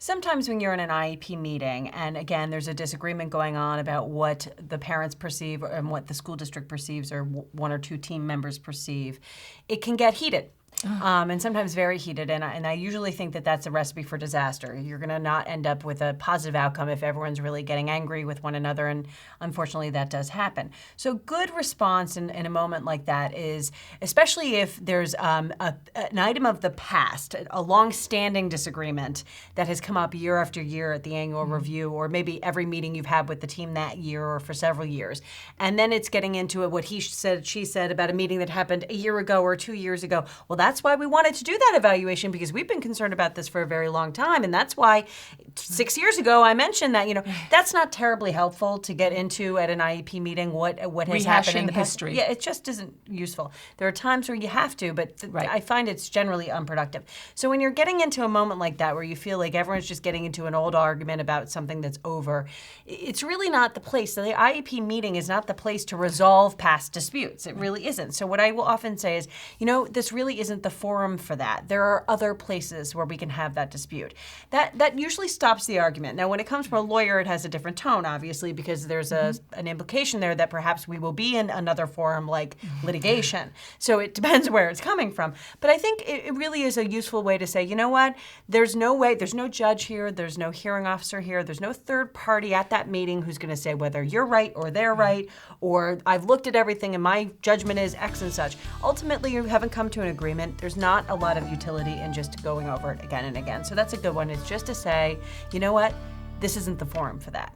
Sometimes when you're in an IEP meeting, and again, there's a disagreement going on about what the parents perceive and what the school district perceives or one or two team members perceive, it can get heated. And sometimes very heated, and I usually think that that's a recipe for disaster. You're going to not end up with a positive outcome if everyone's really getting angry with one another, and unfortunately that does happen. So good response in a moment like that is, especially if there's an item of the past, a long-standing disagreement that has come up year after year at the annual review, or maybe every meeting you've had with the team that year or for several years, and then it's getting into what he said, she said about a meeting that happened a year ago or 2 years ago. Well, that's why we wanted to do that evaluation, because we've been concerned about this for a very long time. And that's why 6 years ago I mentioned that, that's not terribly helpful to get into at an IEP meeting what has happened in the past. History. Yeah, it just isn't useful. There are times where you have to, but I find it's generally unproductive. So when you're getting into a moment like that where you feel like everyone's just getting into an old argument about something that's over, it's really not the place. So the IEP meeting is not the place to resolve past disputes. It really isn't. So what I will often say is, this really isn't the forum for that. There are other places where we can have that dispute. That usually stops the argument. Now, when it comes from a lawyer, it has a different tone, obviously, because there's an implication there that perhaps we will be in another forum like litigation. So it depends where it's coming from. But I think it really is a useful way to say, you know what? There's no judge here. There's no hearing officer here. There's no third party at that meeting who's going to say whether you're right or they're right, or I've looked at everything and my judgment is X and such. Ultimately, you haven't come to an agreement. There's not a lot of utility in just going over it again and again. So that's a good one. It's just to say, you know what? This isn't the forum for that.